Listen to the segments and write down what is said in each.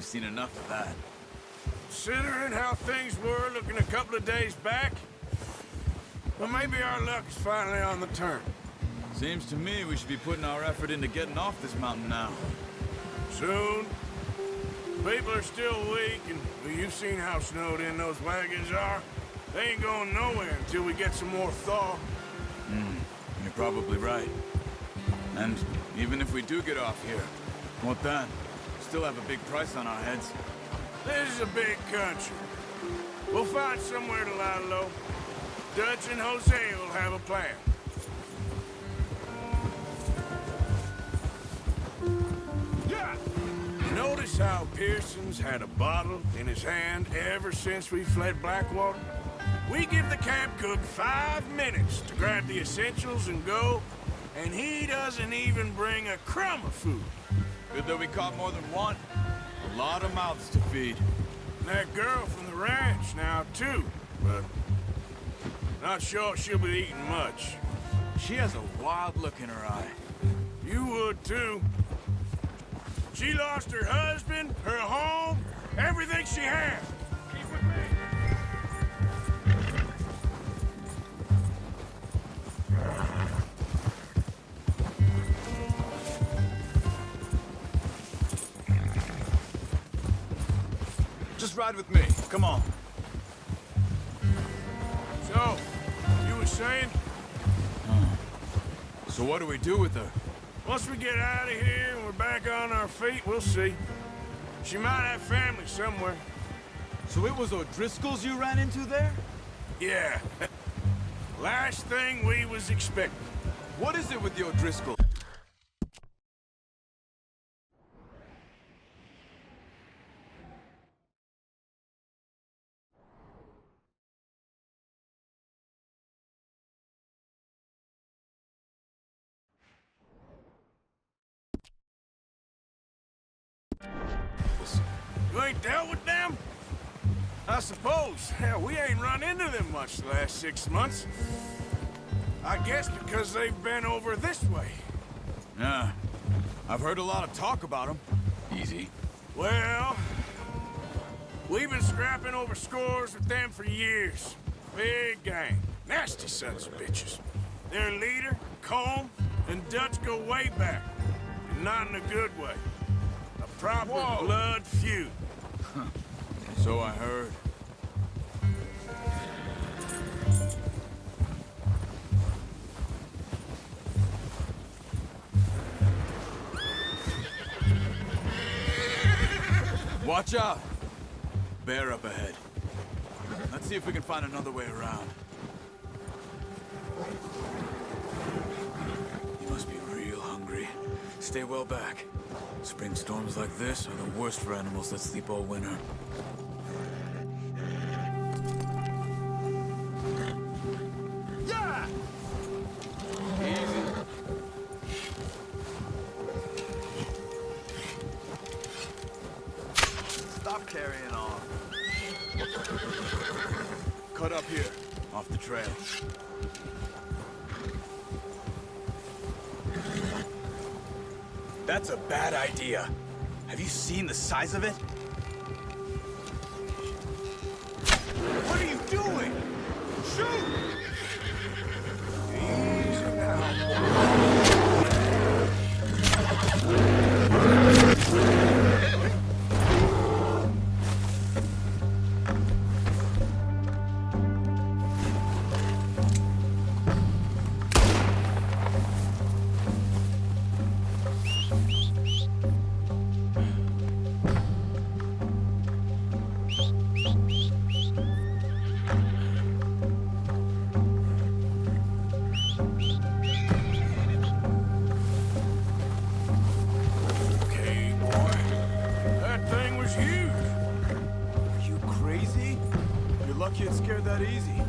We've seen enough of that. Considering how things were looking a couple of days back, well, maybe our luck is finally on the turn. Seems to me we should be putting our effort into getting off this mountain now. Soon. People are still weak, and well, you've seen how snowed in those wagons are. They ain't going nowhere until we get some more thaw. You're probably right. And even if we do get off here, what then? Still have a big price on our heads. This is a big country. We'll find somewhere to lie low. Dutch and Hosea will have a plan. Yeah! Notice how Pearson's had a bottle in his hand ever since we fled Blackwater? We give the camp cook 5 minutes to grab the essentials and go, and he doesn't even bring a crumb of food. Good that we caught more than one. A lot of mouths to feed. And that girl from the ranch now, too, but not sure she'll be eating much. She has a wild look in her eye. You would, too. She lost her husband, her home, everything she had. Keep with me. Just ride with me. Come on. So, you were saying? So what do we do with her? Once we get out of here and we're back on our feet, we'll see. She might have family somewhere. So it was O'Driscoll's you ran into there? Yeah. Last thing we was expecting. What is it with the O'Driscoll? You ain't dealt with them? I suppose. Hell, we ain't run into them much the last 6 months. I guess because they've been over this way. Yeah. I've heard a lot of talk about them. Easy. Well, we've been scrapping over scores with them for years. Big gang. Nasty sons of bitches. Their leader, Colm, and Dutch go way back. And not in a good way. A proper Whoa. blood feud. So I heard. Watch out! Bear up ahead. Let's see if we can find another way around. You must be real hungry. Stay well back. Spring storms like this are the worst for animals that sleep all winter. Yeah! Easy. Stop carrying on. Cut up here, off the trail. That's a bad idea. Have you seen the size of it? What are you doing? Shoot! Easy now. Okay, boy. That thing was huge. Are you crazy? You're lucky it scared that easy.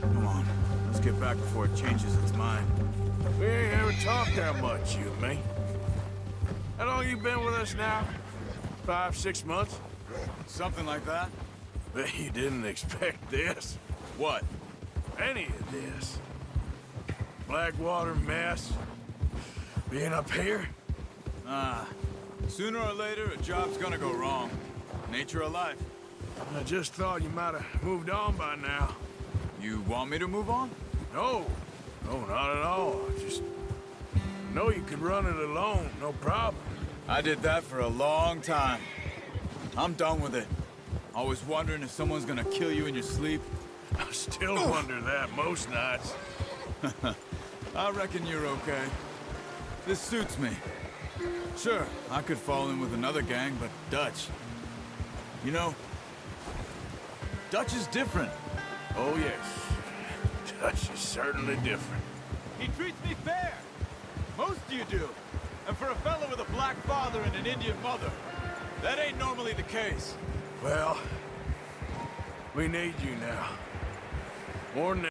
Come on, let's get back before it changes its mind. We ain't ever talked that much, you and me. How long you been with us now? 5, 6 months? Something like that? Bet you didn't expect this. What? Any of this. Blackwater mess. Being up here? Ah, Sooner or later, a job's gonna go wrong. Nature of life. I just thought you might have moved on by now. You want me to move on? No. No, not at all. I just know you could run it alone, no problem. I did that for a long time. I'm done with it. Always wondering if someone's gonna kill you in your sleep. I still wonder that most nights. I reckon you're okay. This suits me. Sure, I could fall in with another gang, but Dutch... You know, Dutch is different. Oh, yes. Dutch is certainly different. He treats me fair. Most of you do. And for a fellow with a black father and an Indian mother, that ain't normally the case. Well, we need you now. More than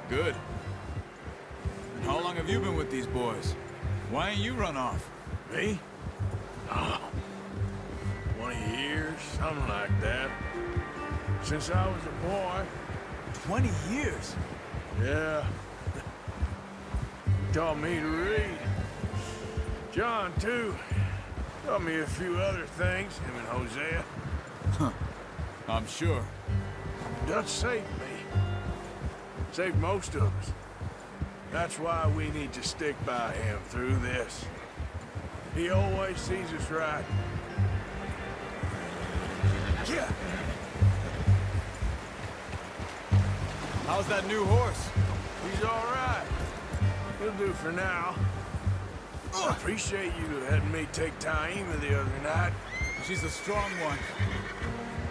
Good. And how long have you been with these boys? Why ain't you run off? me? Oh, 20 years, something like that. Since I was a boy. 20 years? Yeah. Taught me to read. John, too. Taught me a few other things, him and Hosea. I'm sure. Dutch saved me. Saved most of us. That's why we need to stick by him through this. He always sees us right. Yeah. How's that new horse? He's all right. He'll do for now. I appreciate you letting me take Taima the other night. She's a strong one.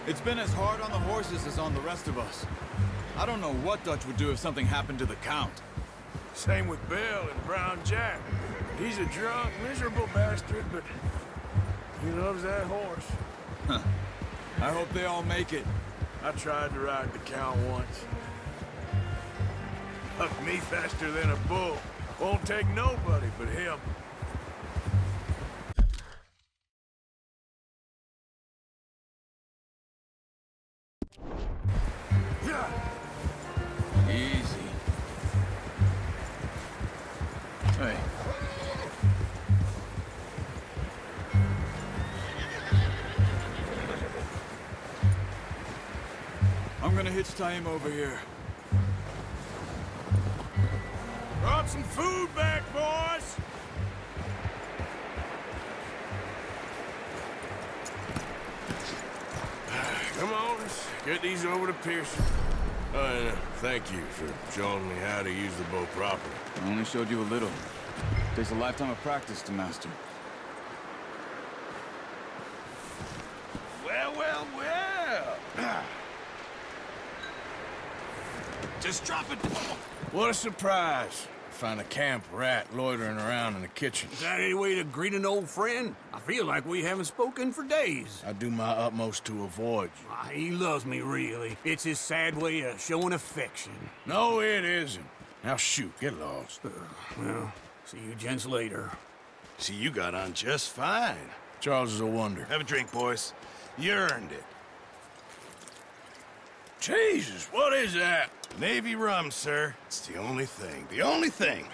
It's been as hard on the horses as on the rest of us. I don't know what Dutch would do if something happened to the Count. Same with Bill and Brown Jack. He's a drunk, miserable bastard, but he loves that horse. I hope they all make it. I tried to ride the Count once. Hucked me faster than a bull. Won't take nobody but him. Easy. Hey. I'm gonna hitch Taima over here. Brought some food back, boys! Come on, let's get these over to Pearson. And thank you for showing me how to use the bow properly. I only showed you a little. Takes a lifetime of practice to master. Well. Just drop it. What a surprise. Find a camp rat loitering around in the kitchen. Is that any way to greet an old friend? I feel like we haven't spoken for days. I do my utmost to avoid you. He loves me, really. It's his sad way of showing affection. No, it isn't. Now shoot, get lost. Well, see you gents later. See, you got on just fine. Charles is a wonder. Have a drink, boys. You earned it. Jesus, what is that? Navy rum, sir. It's the only thing. The only thing.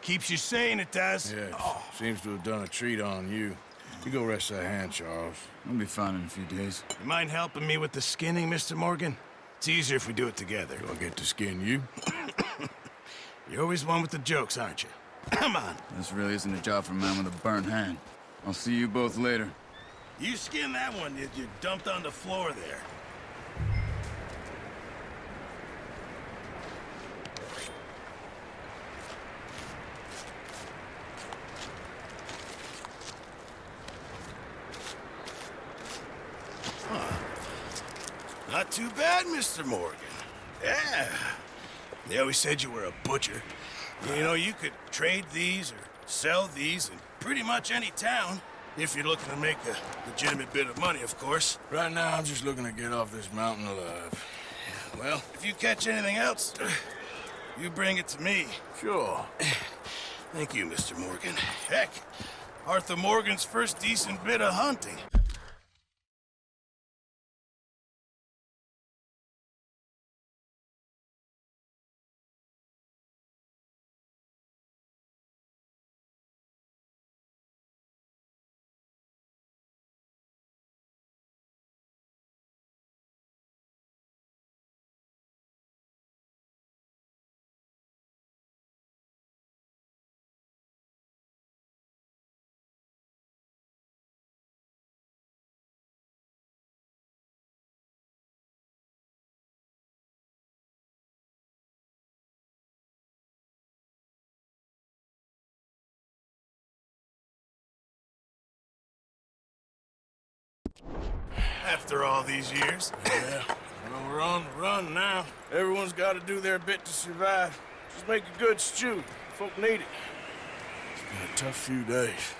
Keeps you sane, it does. Yeah, seems to have done a treat on you. You go rest that hand, Charles. I'll be fine in a few days. You mind helping me with the skinning, Mr. Morgan? It's easier if we do it together. Do I get to skin you? You're always one with the jokes, aren't you? Come on. This really isn't a job for a man with a burnt hand. I'll see you both later. You skin that one you dumped on the floor there. Not too bad, Mr. Morgan. Yeah. They always said you were a butcher. You know, you could trade these or sell these in pretty much any town. If you're looking to make a legitimate bit of money, of course. Right now, I'm just looking to get off this mountain alive. Well, if you catch anything else, you bring it to me. Sure. Thank you, Mr. Morgan. Heck, Arthur Morgan's first decent bit of hunting. After all these years. Yeah. Well, we're on the run now. Everyone's got to do their bit to survive. Just make a good stew. Folk need it. It's been a tough few days.